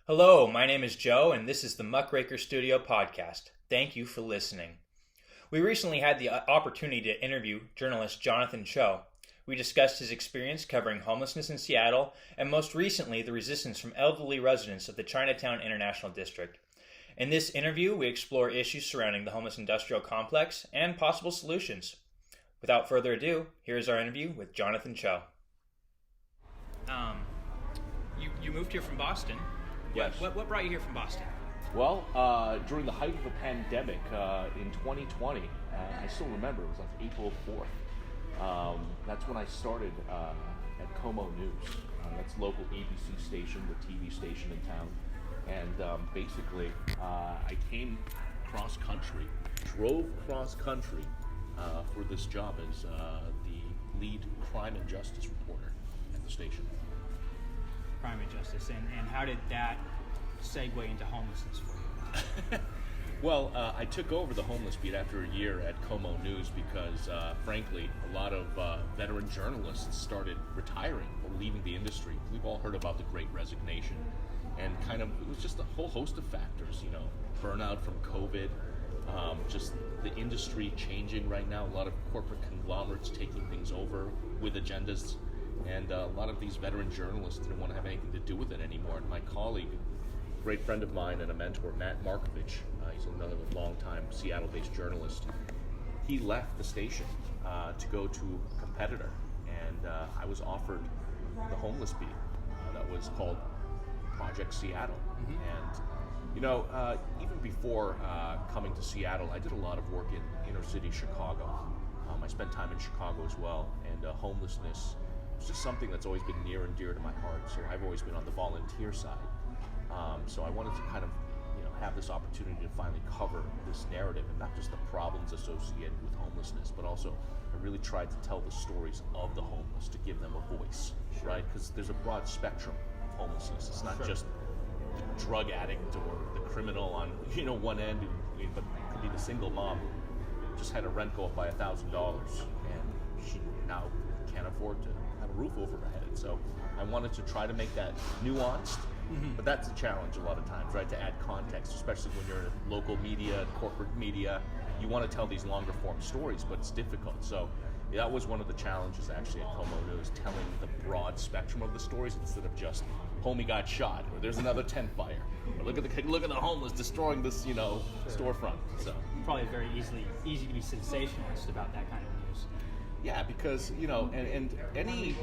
Hello, my name is Joe, and this is the Muckraker Studio podcast. Thank you for listening. We recently had the opportunity to interview journalist Jonathan Choe. We discussed his experience covering homelessness in Seattle, and most recently, the resistance from elderly residents of the Chinatown International District. In this interview, we explore issues surrounding the homeless industrial complex and possible solutions. Without further ado, here's our interview with Jonathan Choe. You moved here from Boston. Yes. What brought you here from Boston? Well, during the height of the pandemic in 2020, I still remember, it was like April 4th. That's when I started at Como News. That's local ABC station, the TV station in town. And basically, I came cross-country, drove cross-country for this job as the lead crime and justice reporter at the station. Crime and justice, and how did that segue into homelessness for you? Well, I took over the homeless beat after a year at Como News because, frankly, a lot of veteran journalists started retiring or leaving the industry. We've all heard about the Great Resignation, and it was just a whole host of factors, burnout from COVID, just the industry changing right now, a lot of corporate conglomerates taking things over with agendas. And a lot of these veteran journalists didn't want to have anything to do with it anymore. And my colleague, a great friend of mine and a mentor, Matt Markovich, he's another long-time Seattle-based journalist. He left the station to go to a competitor, and I was offered the homeless beat that was called Project Seattle. Mm-hmm. And even before coming to Seattle, I did a lot of work in inner-city Chicago. I spent time in Chicago as well, and homelessness. It's just something that's always been near and dear to my heart. So I've always been on the volunteer side. So I wanted to kind of, have this opportunity to finally cover this narrative and not just the problems associated with homelessness, but also I really tried to tell the stories of the homeless to give them a voice, sure. Right? Because there's a broad spectrum of homelessness. It's not just the drug addict or the criminal on, one end, but it could be the single mom who just had her rent go up by $1,000 and she now can't afford to have a roof over her head. So I wanted to try to make that nuanced, but that's a challenge a lot of times, right? To add context, especially when you're in local media, corporate media, you want to tell these longer form stories, but it's difficult. So that was one of the challenges actually at Como News, telling the broad spectrum of the stories instead of just homie got shot or there's another tent fire or look at the homeless destroying this storefront. So probably very easy to be sensationalist about that kind of news. Yeah, because and any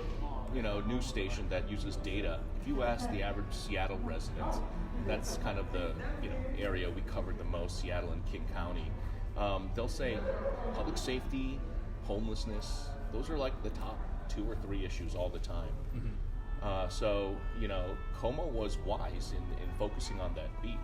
news station that uses data, if you ask the average Seattle resident, that's kind of the area we covered the most, Seattle and King County. They'll say public safety, homelessness, those are like the top 2 or 3 issues all the time. Mm-hmm. So Como was wise in focusing on that beat.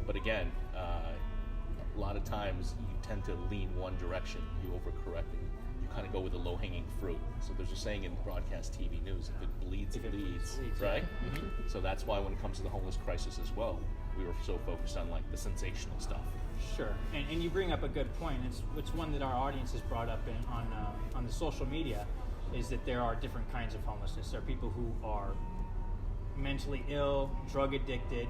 But again, a lot of times you tend to lean one direction, you overcorrect, and you kind of go with the low-hanging fruit. So there's a saying in broadcast TV news, if it bleeds, it leads, right? Mm-hmm. So that's why when it comes to the homeless crisis as well, we were so focused on like the sensational stuff. Sure, and you bring up a good point. It's one that our audience has brought up on the social media, is that there are different kinds of homelessness. There are people who are mentally ill, drug addicted,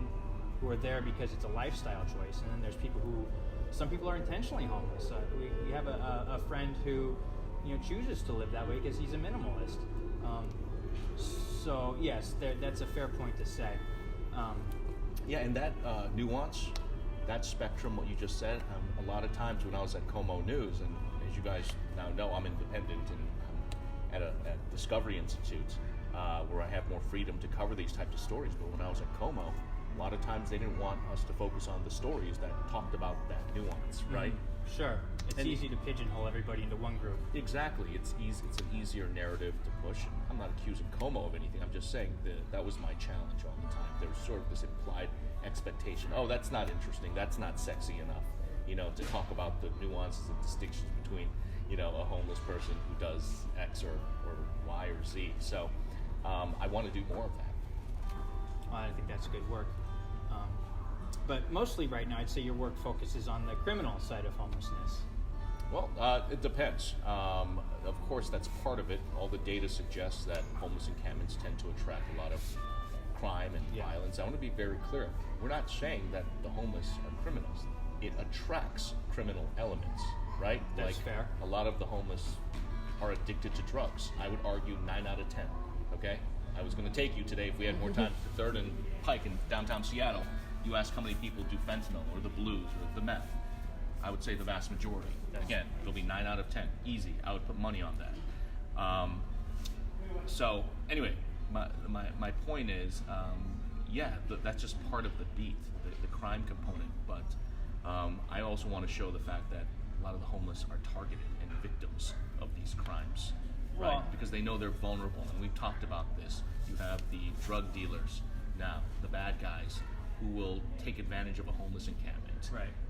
who are there because it's a lifestyle choice, and then there's some people are intentionally homeless. We have a friend who chooses to live that way because he's a minimalist. So yes, that's a fair point to say. Yeah, and that nuance, that spectrum, what you just said, a lot of times when I was at Como News, and as you guys now know, I'm independent and I'm at Discovery Institute, where I have more freedom to cover these types of stories. But when I was at Como, a lot of times they didn't want us to focus on the stories that talked about that nuance, right? Mm-hmm. Sure. It's easy to pigeonhole everybody into one group. Exactly. It's an easier narrative to push. I'm not accusing Como of anything. I'm just saying that was my challenge all the time. There was sort of this implied expectation. Oh, that's not interesting. That's not sexy enough. To talk about the nuances and distinctions between, a homeless person who does X or Y or Z. So I want to do more of that. I think that's good work. But mostly right now, I'd say your work focuses on the criminal side of homelessness. Well, it depends. Of course, that's part of it. All the data suggests that homeless encampments tend to attract a lot of crime and violence. I want to be very clear. We're not saying that the homeless are criminals. It attracts criminal elements, right? That's fair. A lot of the homeless are addicted to drugs. I would argue 9 out of 10, okay? I was going to take you today, if we had more time, to 3rd and Pike in downtown Seattle. You ask how many people do fentanyl or the blues or the meth. I would say the vast majority. Again, it'll be 9 out of 10. Easy. I would put money on that. So, anyway, my point is, that's just part of the beat, the crime component. But I also want to show the fact that a lot of the homeless are targeted and victims of these crimes, right? Because they know they're vulnerable, and we've talked about this. You have the drug dealers now, the bad guys, who will take advantage of a homeless encampment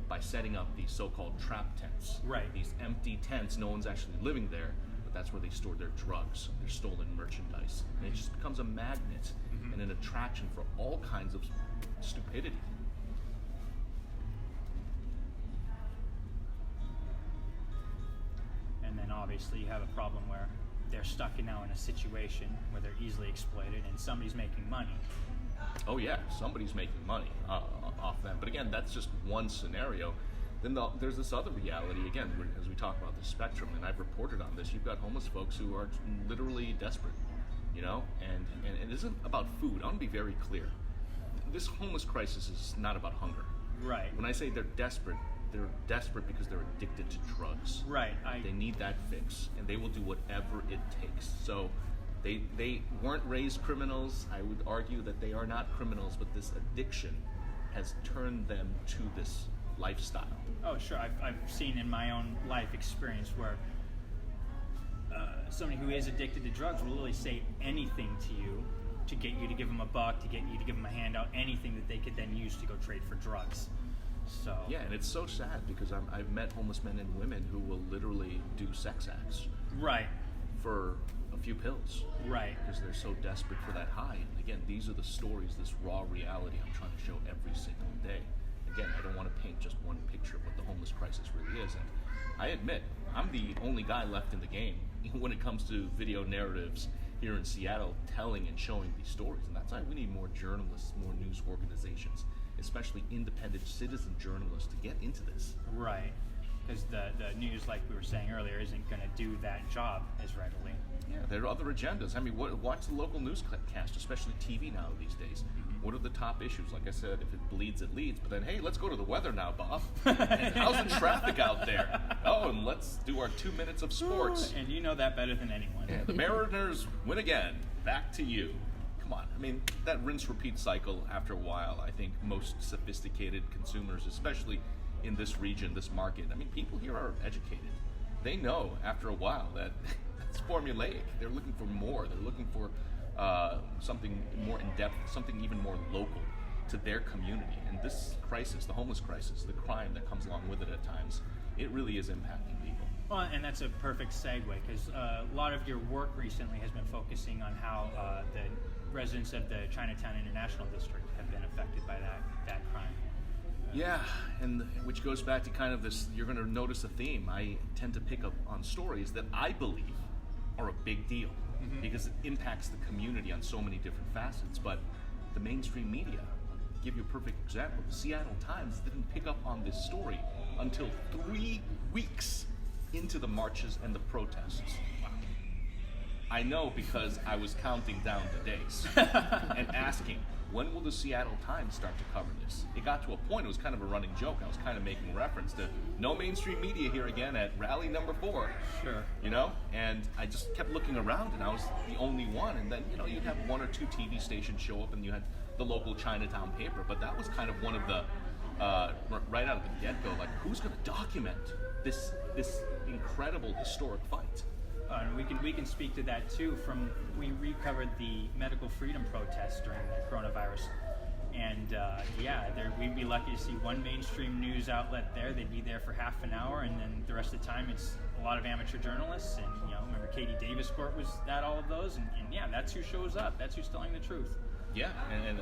by setting up these so-called trap tents. These empty tents, no one's actually living there, but that's where they store their drugs, their stolen merchandise. And it just becomes a magnet and an attraction for all kinds of stupidity. And then obviously you have a problem where they're stuck now in a situation where they're easily exploited and somebody's making money. Oh yeah, somebody's making money off them. But again, that's just one scenario. Then there's this other reality, again, as we talk about the spectrum, and I've reported on this, you've got homeless folks who are literally desperate, and it isn't about food. I want to be very clear. This homeless crisis is not about hunger. When I say they're desperate because they're addicted to drugs. They need that fix, and they will do whatever it takes. So they weren't raised criminals. I would argue that they are not criminals, but this addiction has turned them to this lifestyle. Oh, sure. I've seen in my own life experience where somebody who is addicted to drugs will literally say anything to you to get you to give them a buck, to get you to give them a handout, anything that they could then use to go trade for drugs. So yeah, and it's so sad because I've met homeless men and women who will literally do sex acts for a few pills because they're so desperate for that high. And again, these are the stories, this raw reality I'm trying to show every single day. Again, I don't want to paint just one picture of what the homeless crisis really is, and I admit I'm the only guy left in the game when it comes to video narratives here in Seattle telling and showing these stories, and that's why we need more journalists, more news organizations, especially independent citizen journalists, to get into this. Because the news, like we were saying earlier, isn't going to do that job as readily. Yeah, there are other agendas. I mean, watch the local newscast, especially TV now these days. What are the top issues? Like I said, if it bleeds, it leads. But then, hey, let's go to the weather now, Bob. And how's the traffic out there? Oh, and let's do our 2 minutes of sports. And you know that better than anyone. Yeah, the Mariners win again. Back to you. Come on. I mean, that rinse-repeat cycle, after a while, I think most sophisticated consumers, especially in this region, this market, I mean, people here are educated. They know after a while that it's formulaic. They're looking for more. They're looking for something more in-depth, something even more local to their community. And this crisis, the homeless crisis, the crime that comes along with it at times, it really is impacting people. Well, and that's a perfect segue, because a lot of your work recently has been focusing on how the residents of the Chinatown International District have been affected by that crime. Yeah, and which goes back to kind of this, you're going to notice a theme. I tend to pick up on stories that I believe are a big deal because it impacts the community on so many different facets. But the mainstream media, I'll give you a perfect example. The Seattle Times didn't pick up on this story until 3 weeks into the marches and the protests. I know because I was counting down the days and asking, when will the Seattle Times start to cover this? It got to a point, it was kind of a running joke. I was kind of making reference to no mainstream media here again at rally number 4. Sure. And I just kept looking around and I was the only one. And then, you'd have 1 or 2 TV stations show up and you had the local Chinatown paper. But that was kind of one of the, right out of the get-go, like, who's going to document this incredible historic fight? And we can speak to that too. We covered the medical freedom protests during the coronavirus, and we'd be lucky to see one mainstream news outlet there. They'd be there for half an hour, and then the rest of the time it's a lot of amateur journalists. And remember Katie Davis Court was at all of those, and that's who shows up. That's who's telling the truth. Yeah, and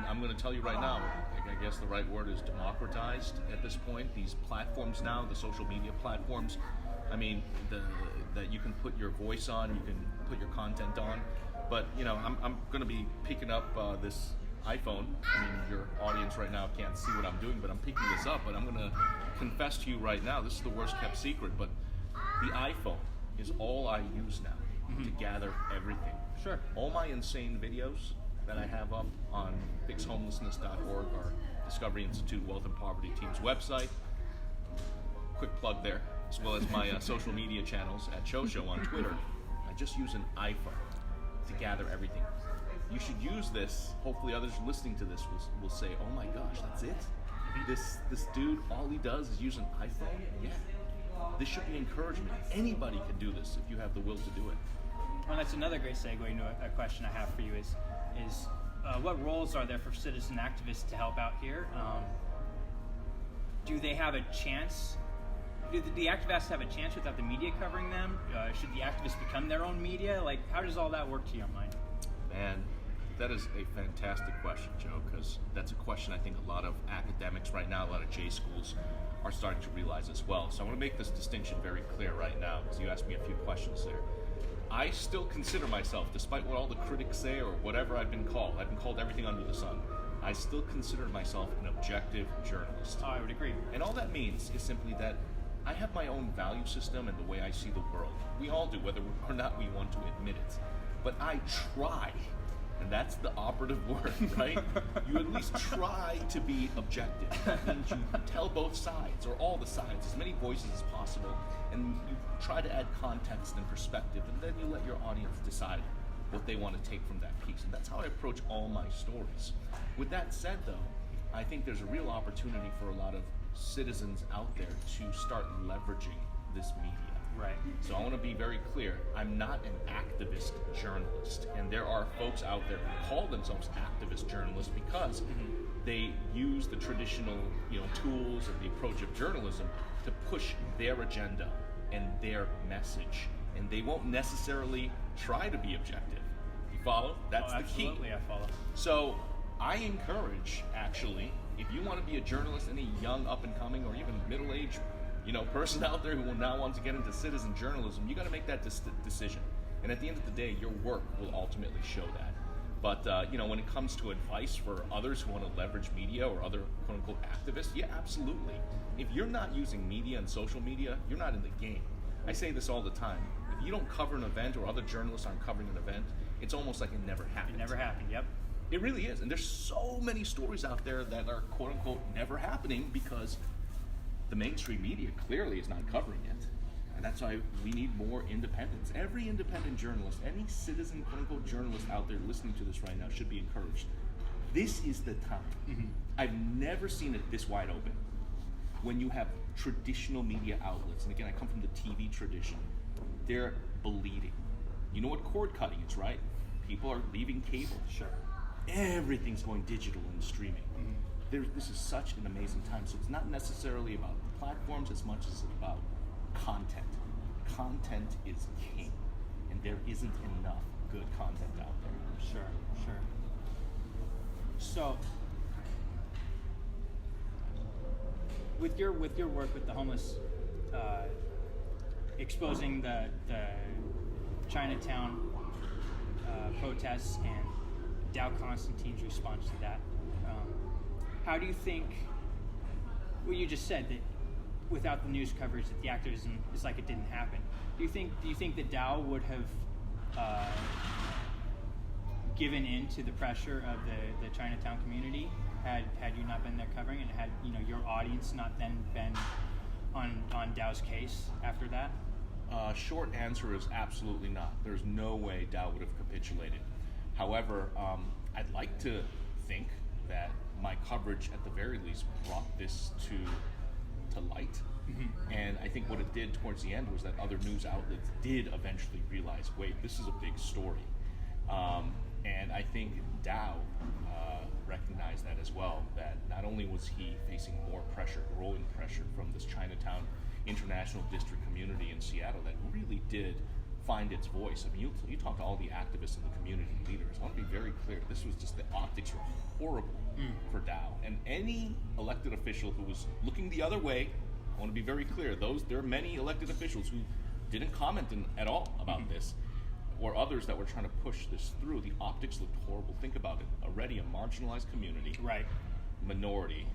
I'm going to tell you right now, I guess the right word is democratized at this point. These platforms now, the social media platforms, I mean, that you can put your voice on, you can put your content on. But I'm going to be picking up this iPhone. I mean, your audience right now can't see what I'm doing, but I'm picking this up. But I'm going to confess to you right now, this is the worst kept secret, but the iPhone is all I use now to gather everything. Sure. All my insane videos that I have up on fixhomelessness.org, our Discovery Institute Wealth and Poverty Team's website. Quick plug there, as well as my social media channels at Choe Show on Twitter. I just use an iPhone to gather everything. You should use this. Hopefully others listening to this will say, oh my gosh, that's it? This dude, all he does is use an iPhone? Yeah. This should be encouragement. Anybody can do this if you have the will to do it. Well, that's another great segue into a question I have for you is what roles are there for citizen activists to help out here? Do they have a chance? Do the activists have a chance without the media covering them? Should the activists become their own media? Like, how does all that work to your mind? Man, that is a fantastic question, Joe, because that's a question I think a lot of academics right now, a lot of J schools are starting to realize as well. So I want to make this distinction very clear right now, because you asked me a few questions there. I still consider myself, despite what all the critics say or whatever I've been called everything under the sun, I still consider myself an objective journalist. I would agree. And all that means is simply that I have my own value system and the way I see the world. We all do, whether or not we want to admit it. But I try, and that's the operative word, right? You at least try to be objective. That means you tell both sides, or all the sides, as many voices as possible, and you try to add context and perspective, and then you let your audience decide what they want to take from that piece. And that's how I approach all my stories. With that said, though, I think there's a real opportunity for a lot of citizens out there to start leveraging this media. Right. So I want to be very clear, I'm not an activist journalist, and there are folks out there who call themselves activist journalists because they use the traditional, tools and the approach of journalism to push their agenda and their message, and they won't necessarily try to be objective. You follow? That's the key. Absolutely, I follow. So I encourage, actually, if you want to be a journalist, any young up-and-coming or even middle-aged person out there who will now want to get into citizen journalism, you got to make that decision. And at the end of the day, your work will ultimately show that. But, when it comes to advice for others who want to leverage media or other quote-unquote activists, yeah, absolutely. If you're not using media and social media, you're not in the game. I say this all the time. If you don't cover an event or other journalists aren't covering an event, it's almost like it never happened. It never happened, yep. It really is. And there's so many stories out there that are quote-unquote never happening because the mainstream media clearly is not covering it. And that's why we need more independence. Every independent journalist, any citizen quote-unquote journalist out there listening to this right now should be encouraged. This is the time. I've never seen it this wide open. When you have traditional media outlets, and again, I come from the TV tradition, they're bleeding. You know what cord cutting is, right? People are leaving cable. Sure. Everything's going digital and streaming. This is such an amazing time. So it's not necessarily about the platforms as much as it's about content. Content is king, and there isn't enough good content out there. Sure. So, with your work with the homeless, exposing the Chinatown protests and Dow Constantine's response to that, how do you think, well, you just said that without the news coverage that the activism is like it didn't happen. Do you think that Dow would have given in to the pressure of the Chinatown community had you not been there covering, and had your audience not then been on Dow's case after that? Short answer is absolutely not. There's no way Dow would have capitulated. However, I'd like to think that my coverage at the very least brought this to light. And I think what it did towards the end was that other news outlets did eventually realize, wait, this is a big story. And I think Dow recognized that as well, that not only was he facing more pressure, growing pressure from this Chinatown International District community in Seattle that really did find its voice. I mean, you talk to all the activists and the community leaders. I want to be very clear. This was just, the optics were horrible for Dow. And any elected official who was looking the other way, I want to be very clear, there are many elected officials who didn't comment at all about this. or others that were trying to push this through, the optics looked horrible. Think about it. Already a marginalized community. Right. Minority.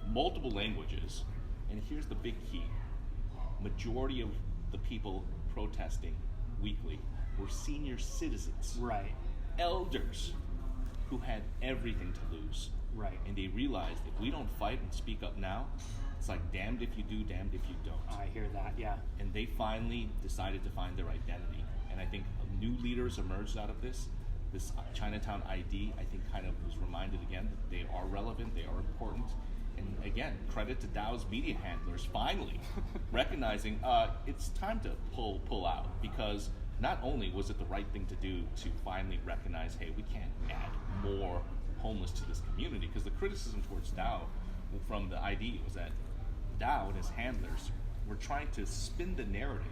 Multiple languages. And here's the big key. Majority of the people protesting weekly were senior citizens. Right. Elders who had everything to lose. Right. And they realized if we don't fight and speak up now, it's like damned if you do, damned if you don't. I hear that, yeah. And they finally decided to find their identity. And I think new leaders emerged out of this. This Chinatown ID, I think, kind of was reminded again that they are relevant, they are important. And again, credit to Dow's media handlers finally recognizing it's time to pull out, because not only was it the right thing to do to finally recognize, hey, we can't add more homeless to this community, because the criticism towards Dow from the ID was that Dow and his handlers were trying to spin the narrative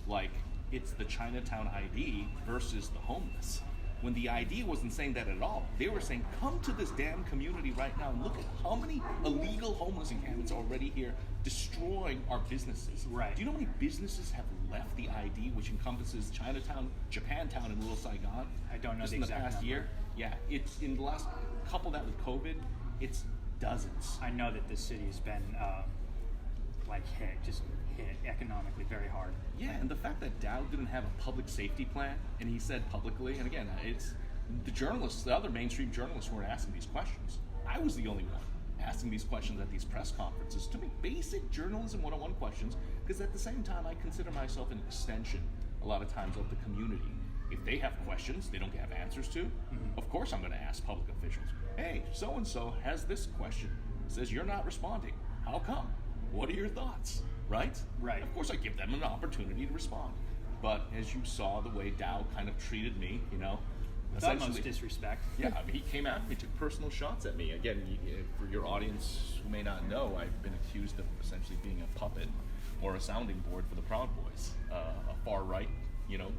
like it's the Chinatown ID versus the homeless, when the ID wasn't saying that at all. They were saying, come to this damn community right now and look at how many illegal homeless encampments are already here destroying our businesses. Right. Do you know how many businesses have left the ID, which encompasses Chinatown, Japantown, and Little Saigon? I don't know just the in the exact past number. year. Yeah, it's in the last, couple that with COVID, it's dozens. I know that this city has been hit economically very hard. Yeah, and the fact that Dow didn't have a public safety plan, and he said publicly, and again, it's the journalists, the other mainstream journalists weren't asking these questions. I was the only one asking these questions at these press conferences, to me, basic journalism 101 questions, because at the same time, I consider myself an extension, a lot of times, of the community. If they have questions they don't have answers to, of course I'm going to ask public officials, hey, so-and-so has this question, says you're not responding. How come? What are your thoughts? Right? Right. Of course I give them an opportunity to respond. But as you saw the way Dow kind of treated me, With utmost disrespect. Yeah, I mean, he came at me, took personal shots at me. Again, for your audience who may not know, I've been accused of essentially being a puppet or a sounding board for the Proud Boys, a far-right,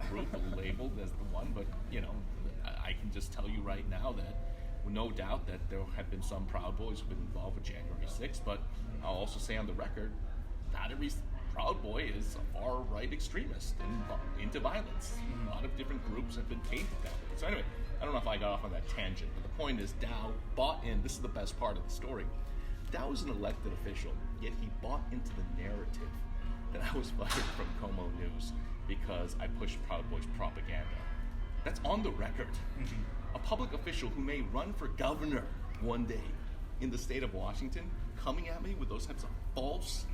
group labeled as the one. But, I can just tell you right now that no doubt that there have been some Proud Boys who've been involved with January 6th, but I'll also say on the record, not every Proud Boy is a far-right extremist and into violence. A lot of different groups have been tainted that way. So anyway, I don't know if I got off on that tangent, but the point is Dow bought in. This is the best part of the story. Dow was an elected official, yet he bought into the narrative that I was fired from Como News because I pushed Proud Boys propaganda. That's on the record. A public official who may run for governor one day in the state of Washington coming at me with those types of false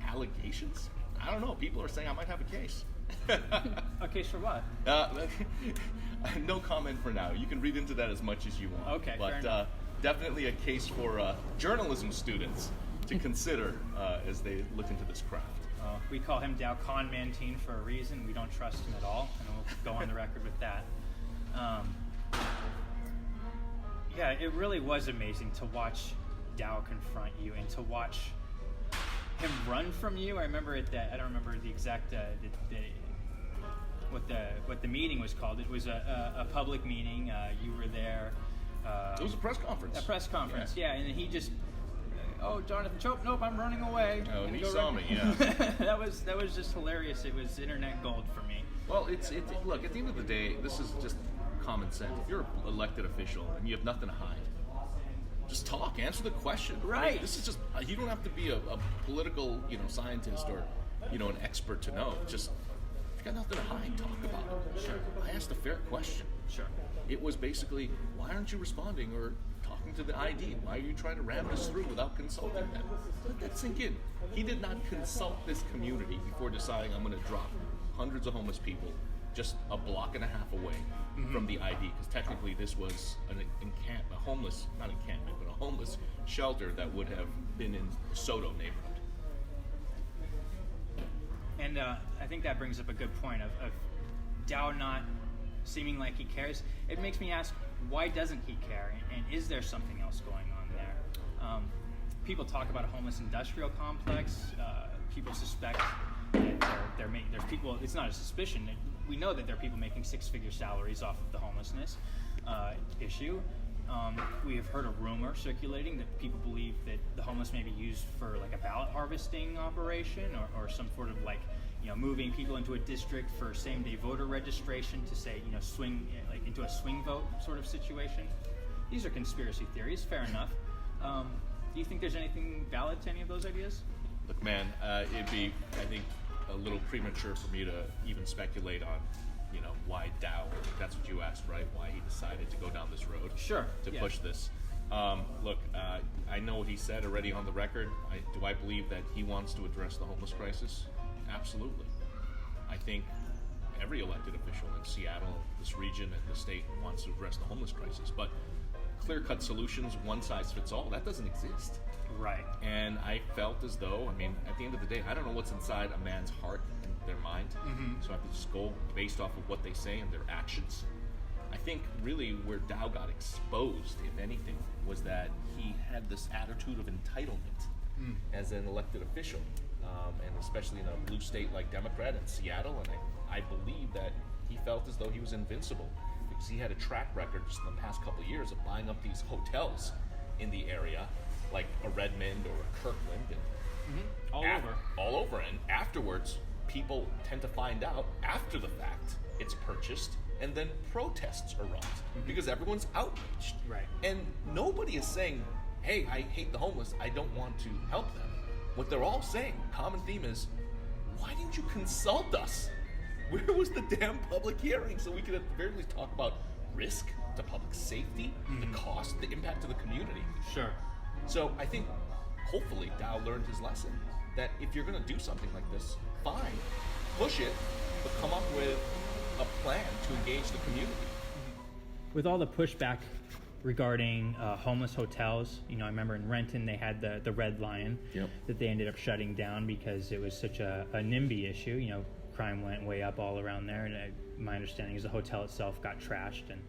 allegations? I don't know. People are saying I might have a case. A case for what? No comment for now. You can read into that as much as you want. Okay, but fair enough. Definitely a case for journalism students to consider as they look into this craft. We call him Dow Con Mantine for a reason. We don't trust him at all, and we'll go on the record with that. Yeah, it really was amazing to watch Dow confront you and to watch him run from you. I remember I don't remember the exact what the meeting was called. It was a public meeting. You were there. It was a press conference. A press conference, yeah. And he just, Jonathan Choe, nope, I'm running away. Oh, and he saw me, yeah. that was just hilarious. It was internet gold for me. Well, look, at the end of the day, this is just common sense. If you're an elected official and you have nothing to hide, just talk, answer the question. Right. This is just, you don't have to be a political, scientist or, an expert to know. Just, if you got nothing to hide, talk about it. Sure. I asked a fair question. Sure. It was basically, why aren't you responding or talking to the ID? Why are you trying to ram this through without consulting them? Let that sink in. He did not consult this community before deciding I'm going to drop hundreds of homeless people just a block and a half away from the ID, because technically this was a homeless shelter that would have been in the Soto neighborhood. And I think that brings up a good point of Dow not seeming like he cares. It makes me ask, why doesn't he care? And is there something else going on there? People talk about a homeless industrial complex. People suspect that there's people, it's not a suspicion, we know that there are people making six-figure salaries off of the homelessness issue. We have heard a rumor circulating that people believe that the homeless may be used for like a ballot harvesting operation or some sort of moving people into a district for same-day voter registration to say, swing like into a swing vote sort of situation. These are conspiracy theories. Fair enough. Do you think there's anything valid to any of those ideas? Look, man, it'd be, I think, a little premature for me to even speculate on, why Dow. I think that's what you asked, right? Why he decided to go down this road. Sure. To push this. Look, I know what he said already on the record. Do I believe that he wants to address the homeless crisis? Absolutely. I think every elected official in Seattle, this region, and the state wants to address the homeless crisis. But clear-cut solutions, one size fits all, that doesn't exist. Right. And I felt as though, at the end of the day, I don't know what's inside a man's heart and their mind. Mm-hmm. So I have to just go based off of what they say and their actions. I think really where Dow got exposed, if anything, was that he had this attitude of entitlement as an elected official, and especially in a blue state like Democrat in Seattle. And I believe that he felt as though he was invincible because he had a track record just in the past couple of years of buying up these hotels in the area, like a Redmond or a Kirkland, and all over. And afterwards, people tend to find out after the fact it's purchased, and then protests erupt because everyone's outraged. Right. And nobody is saying, hey, I hate the homeless, I don't want to help them. What they're all saying, common theme is, why didn't you consult us? Where was the damn public hearing so we could at the very least talk about risk to public safety, the cost, the impact to the community? Sure. So I think, hopefully, Dow learned his lesson, that if you're going to do something like this, fine, push it, but come up with a plan to engage the community. With all the pushback regarding homeless hotels, I remember in Renton they had the Red Lion that they ended up shutting down because it was such a NIMBY issue. Crime went way up all around there, and my understanding is the hotel itself got trashed and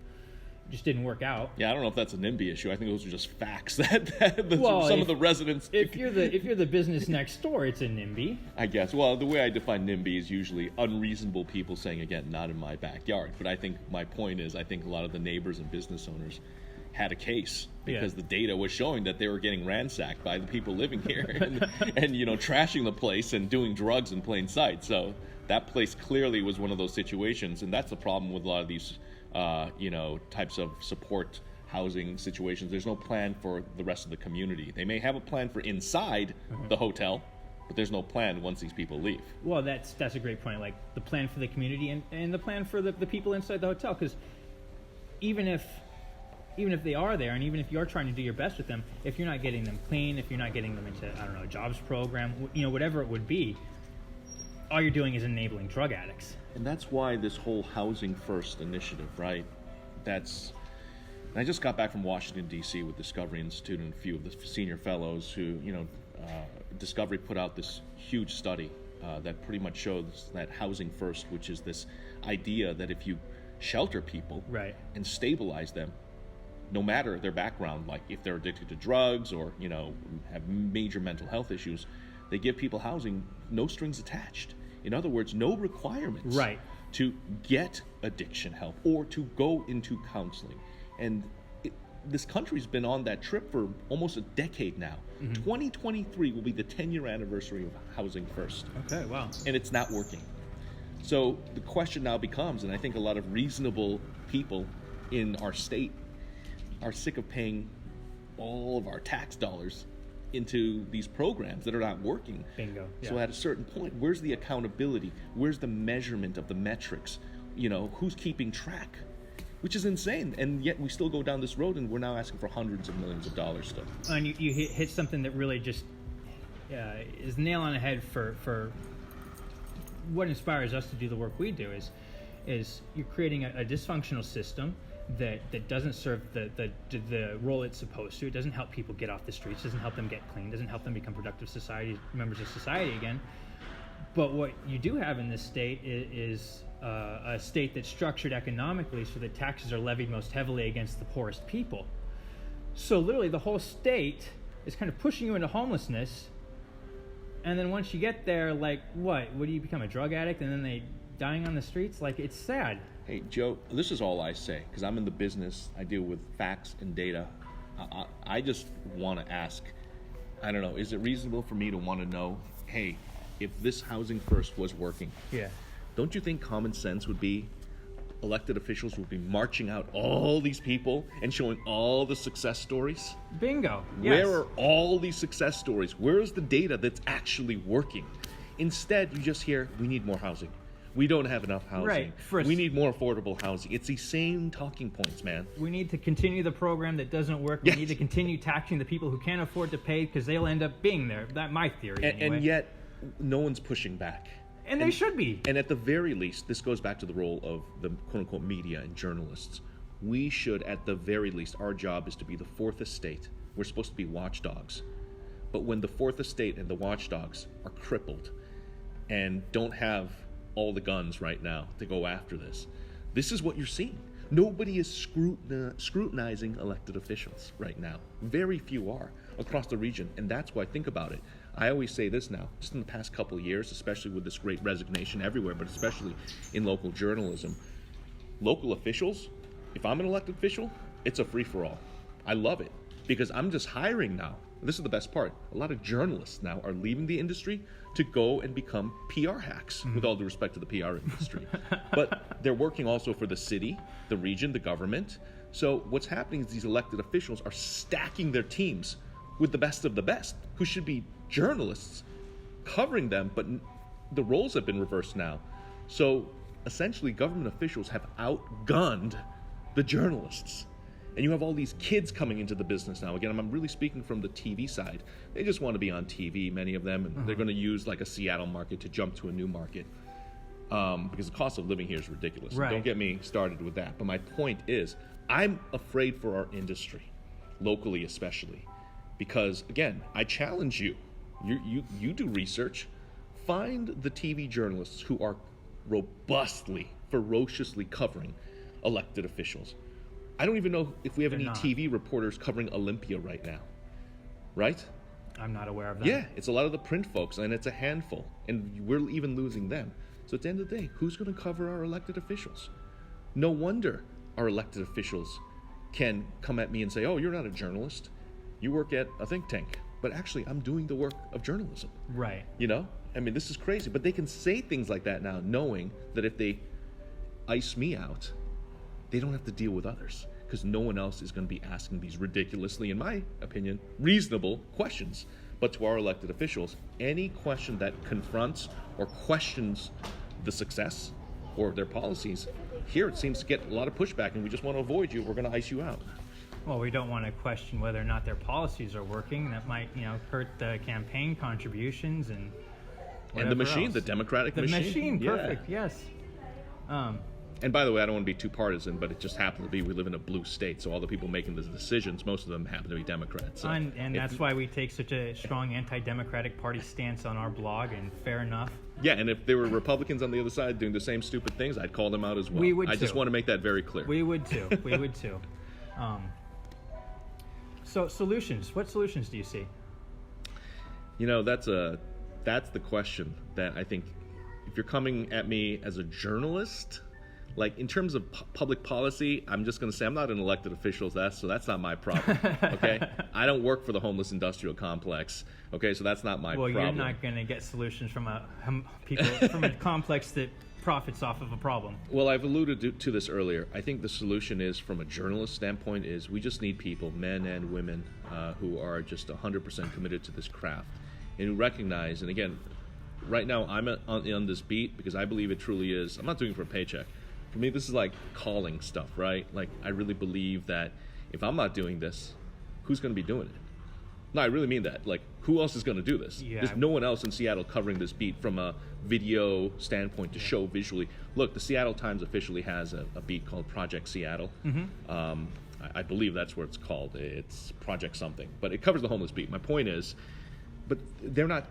just didn't work out. Yeah, I don't know if that's a NIMBY issue. I think those are just facts that some of the residents. If you're the business next door, it's a NIMBY. I guess. Well, the way I define NIMBY is usually unreasonable people saying, again, not in my backyard. But I think my point is, I think a lot of the neighbors and business owners had a case because the data was showing that they were getting ransacked by the people living here and trashing the place and doing drugs in plain sight. So that place clearly was one of those situations, and that's the problem with a lot of these types of support housing situations. There's no plan for the rest of the community. They may have a plan for inside the hotel, but there's no plan once these people leave. Well, that's a great point. Like the plan for the community and the plan for the people inside the hotel, because even if they are there, and even if you're trying to do your best with them, if you're not getting them clean, if you're not getting them into, a jobs program, whatever it would be, all you're doing is enabling drug addicts. And that's why this whole Housing First initiative, right? I just got back from Washington, D.C. with Discovery Institute and a few of the senior fellows who, Discovery put out this huge study that pretty much shows that Housing First, which is this idea that if you shelter people and stabilize them, no matter their background, like if they're addicted to drugs or, have major mental health issues, they give people housing, no strings attached. In other words, no requirements to get addiction help or to go into counseling. And this country's been on that trip for almost a decade now. 2023 will be the 10-year anniversary of Housing First. Okay, wow. And it's not working. So the question now becomes, and I think a lot of reasonable people in our state are sick of paying all of our tax dollars into these programs that are not working. Bingo. Yeah. So at a certain point, where's the accountability? Where's the measurement of the metrics? Who's keeping track? Which is insane. And yet we still go down this road and we're now asking for hundreds of millions of dollars still. And you hit something that really just is nail on the head for what inspires us to do the work we do is you're creating a dysfunctional system that doesn't serve the role it's supposed to. It doesn't help people get off the streets, doesn't help them get clean, doesn't help them become productive members of society again. But what you do have in this state is a state that's structured economically so that taxes are levied most heavily against the poorest people. So literally the whole state is kind of pushing you into homelessness, and then once you get there, like what do you become, a drug addict, and then they dying on the streets? Like, it's sad. Hey, Joe, this is all I say, because I'm in the business. I deal with facts and data. I just want to ask, I don't know, is it reasonable for me to want to know, hey, if this housing first was working, Yeah. don't you think common sense would be elected officials would be marching out all these people and showing all the success stories? Bingo. Yes. Where are all these success stories? Where is the data that's actually working? Instead, you just hear, we need more housing. We don't have enough housing. Right. We need more affordable housing. It's the same talking points, man. We need to continue the program that doesn't work. Yes. We need to continue taxing the people who can't afford to pay because they'll end up being there. That's my theory. Anyway. And yet, no one's pushing back. And they should be. And at the very least, this goes back to the role of the quote-unquote media and journalists. We should, at the very least, our job is to be the fourth estate. We're supposed to be watchdogs. But when the fourth estate and the watchdogs are crippled and don't have all the guns right now to go after this is what you're seeing. Nobody is scrutinizing elected officials right now. Very few are across the region, and that's why, think about it. I always say this now, just in the past couple of years, especially with this great resignation everywhere, but especially in local journalism, local officials, if I'm an elected official, it's a free-for-all. I love it, because I'm just hiring now. This is the best part. A lot of journalists now are leaving the industry to go and become PR hacks, with all due respect to the PR industry. But they're working also for the city, the region, the government. So what's happening is these elected officials are stacking their teams with the best of the best, who should be journalists covering them, but the roles have been reversed now. So essentially, government officials have outgunned the journalists. And you have all these kids coming into the business now. Again, I'm really speaking from the TV side. They just want to be on TV, many of them, and they're going to use like a Seattle market to jump to a new market, because the cost of living here is ridiculous. Right. Don't get me started with that. But my point is, I'm afraid for our industry, locally especially, because again, I challenge you. You do research. Find the TV journalists who are robustly, ferociously covering elected officials. I don't even know if we have any TV reporters covering Olympia right now. Right? I'm not aware of that. Yeah, it's a lot of the print folks, and it's a handful, and we're even losing them. So at the end of the day, who's going to cover our elected officials? No wonder our elected officials can come at me and say, oh, you're not a journalist. You work at a think tank. But actually, I'm doing the work of journalism. Right. You know? I mean, this is crazy. But they can say things like that now, knowing that if they ice me out, they don't have to deal with others, because no one else is going to be asking these ridiculously, in my opinion, reasonable questions. But to our elected officials, any question that confronts or questions the success or their policies, here it seems to get a lot of pushback, and we just want to avoid you. We're going to ice you out. Well, we don't want to question whether or not their policies are working. That might, hurt the campaign contributions and the machine, else. the Democratic machine. The machine, Yeah. perfect, yes. And by the way, I don't want to be too partisan, but it just happens to be we live in a blue state, so all the people making the decisions, most of them happen to be Democrats. So And that's why we take such a strong anti-democratic party stance on our blog, and fair enough. Yeah, and if there were Republicans on the other side doing the same stupid things, I'd call them out as well. We would I just too. want to make that very clear. We would too. We would too. So solutions. What solutions do you see? That's the question that I think, if you're coming at me as a journalist, like in terms of public policy, I'm just going to say I'm not an elected official, so that's not my problem. Okay, I don't work for the homeless industrial complex. Okay, so that's not my problem. Well, you're not going to get solutions from from a complex that profits off of a problem. Well, I've alluded to this earlier. I think the solution is, from a journalist standpoint, is we just need people, men and women, who are just 100% committed to this craft and who recognize. And again, right now I'm on this beat because I believe it truly is. I'm not doing it for a paycheck. For me, this is like calling stuff, right? Like, I really believe that if I'm not doing this, who's going to be doing it? No, I really mean that. Like, who else is going to do this? Yeah. There's no one else in Seattle covering this beat from a video standpoint to show visually. Look, the Seattle Times officially has a beat called Project Seattle. Mm-hmm. I believe that's what it's called. It's Project something. But it covers the homeless beat. My point is, but they're not,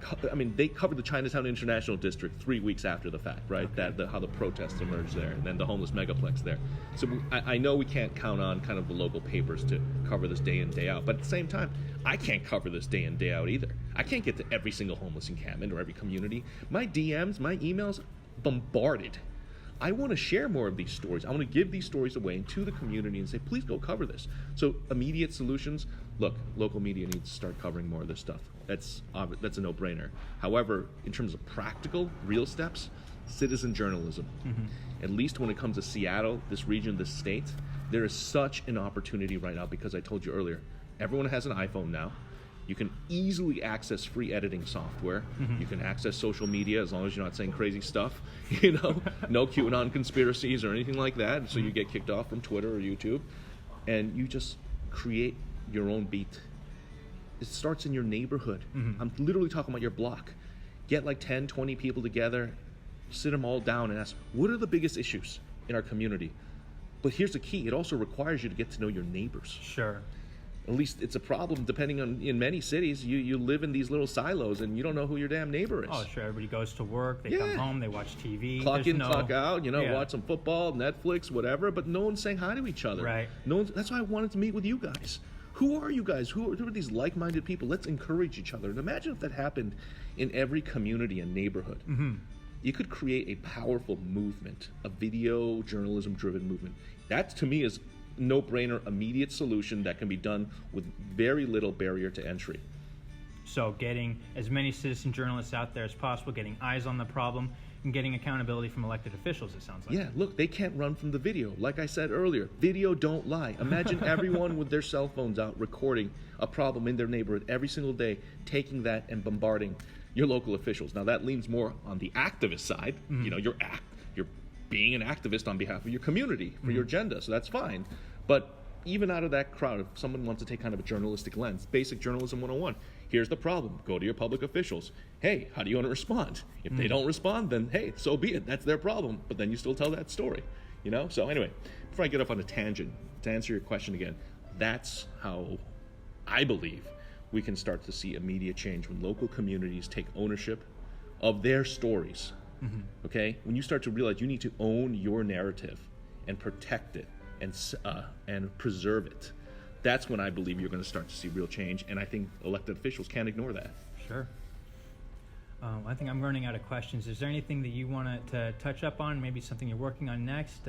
they covered the Chinatown International District 3 weeks after the fact, right? Okay. How the protests emerged there, and then the homeless megaplex there. So I know we can't count on kind of the local papers to cover this day in, day out, but at the same time, I can't cover this day in, day out either. I can't get to every single homeless encampment or every community. My DMs, my emails, bombarded I want to share more of these stories. I want to give these stories away to the community and say, please go cover this. So immediate solutions, look, local media needs to start covering more of this stuff. That's a no-brainer. However, in terms of practical, real steps, citizen journalism. At least when it comes to Seattle, this region, this state, there is such an opportunity right now because I told you earlier, everyone has an iPhone now. You can easily access free editing software. You can access social media as long as you're not saying crazy stuff. No QAnon conspiracies or anything like that. So you get kicked off from Twitter or YouTube. And you just create your own beat. It starts in your neighborhood. I'm literally talking about your block. Get like 10, 20 people together, sit them all down and ask, what are the biggest issues in our community? But here's the key. It also requires you to get to know your neighbors. Sure. At least it's a problem depending on, in many cities, you live in these little silos and you don't know who your damn neighbor is. Oh, sure. Everybody goes to work, they come home, they watch TV. Clock in, clock out, watch some football, Netflix, whatever, but no one's saying hi to each other. Right. That's why I wanted to meet with you guys. Who are you guys? Who are these like-minded people? Let's encourage each other. And imagine if that happened in every community and neighborhood. You could create a powerful movement, a video journalism-driven movement. That, to me, is no-brainer, immediate solution that can be done with very little barrier to entry. So getting as many citizen journalists out there as possible, getting eyes on the problem, and getting accountability from elected officials, it sounds like. Yeah, look, they can't run from the video. Like I said earlier, video don't lie. Imagine everyone with their cell phones out recording a problem in their neighborhood every single day, taking that and bombarding your local officials. Now, that leans more on the activist side. You're being an activist on behalf of your community for your agenda, so that's fine. But even out of that crowd, if someone wants to take kind of a journalistic lens, basic journalism 101, here's the problem. Go to your public officials. Hey, how do you want to respond? If they don't respond, then hey, so be it. That's their problem. But then you still tell that story, So anyway, before I get off on a tangent, to answer your question again, that's how I believe we can start to see immediate change when local communities take ownership of their stories. Okay? When you start to realize you need to own your narrative and protect it and preserve it, that's when I believe you're going to start to see real change, and I think elected officials can't ignore that. Sure. I think I'm running out of questions. Is there anything that you want to touch up on, maybe something you're working on next?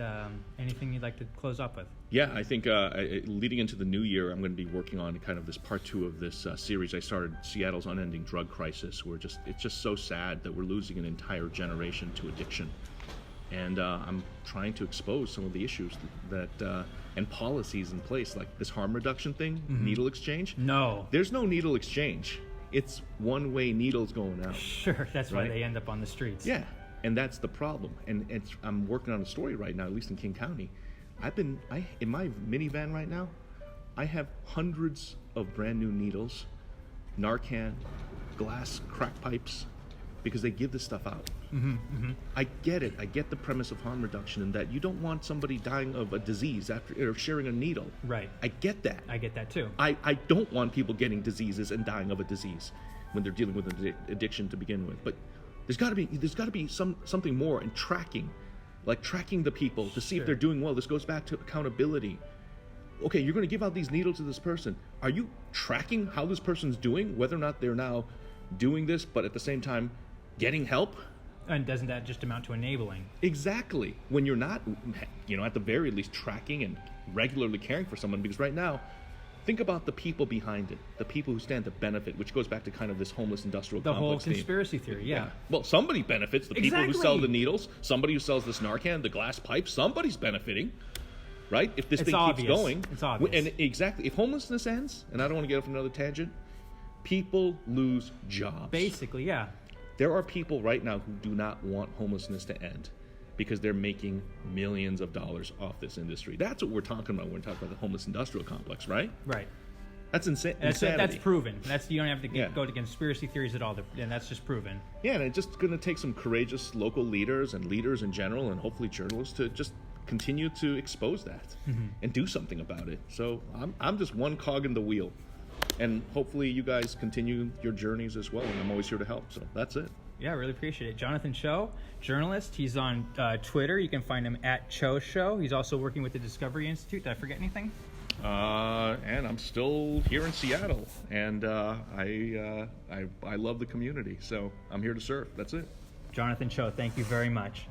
Anything you'd like to close up with? Yeah, I think leading into the new year, I'm going to be working on kind of this part 2 of this series I started, Seattle's Unending Drug Crisis. It's just so sad that we're losing an entire generation to addiction. And I'm trying to expose some of the issues that and policies in place, like this harm reduction thing, needle exchange. No. There's no needle exchange. It's one-way needles going out. Sure, that's right? Why they end up on the streets. Yeah, and that's the problem. And I'm working on a story right now, at least in King County. In my minivan right now, I have hundreds of brand new needles, Narcan, glass crack pipes, because they give this stuff out. I get it. I get the premise of harm reduction in that you don't want somebody dying of a disease after sharing a needle. Right. I get that. I get that too. I don't want people getting diseases and dying of a disease when they're dealing with an addiction to begin with. But there's got to be something more in tracking, like tracking the people to see if they're doing well. This goes back to accountability. Okay, you're going to give out these needles to this person. Are you tracking how this person's doing, whether or not they're now doing this, but at the same time getting help? And doesn't that just amount to enabling? Exactly. When you're not, at the very least tracking and regularly caring for someone, because right now, think about the people behind it, the people who stand to benefit, which goes back to kind of this homeless industrial complex The whole conspiracy theory, yeah. Well, somebody benefits. The people who sell the needles, somebody who sells this Narcan, the glass pipes, somebody's benefiting, right? If this thing keeps going. It's obvious. And exactly. If homelessness ends, and I don't want to get off another tangent, people lose jobs. Basically, yeah. There are people right now who do not want homelessness to end because they're making millions of dollars off this industry. That's what we're talking about when we're talking about the homeless industrial complex, right? Right. That's insanity. That's proven. You don't have to go to conspiracy theories at all. And that's just proven. Yeah, and it's just going to take some courageous local leaders and leaders in general, and hopefully journalists, to just continue to expose that and do something about it. So I'm just one cog in the wheel. And hopefully you guys continue your journeys as well, and I'm always here to help. So that's it. Yeah, I really appreciate it. Jonathan Choe, journalist. He's on Twitter. You can find him at Choe Show. He's also working with the Discovery Institute. Did I forget anything? And I'm still here in Seattle, and I love the community, so I'm here to serve. That's it. Jonathan Choe, thank you very much.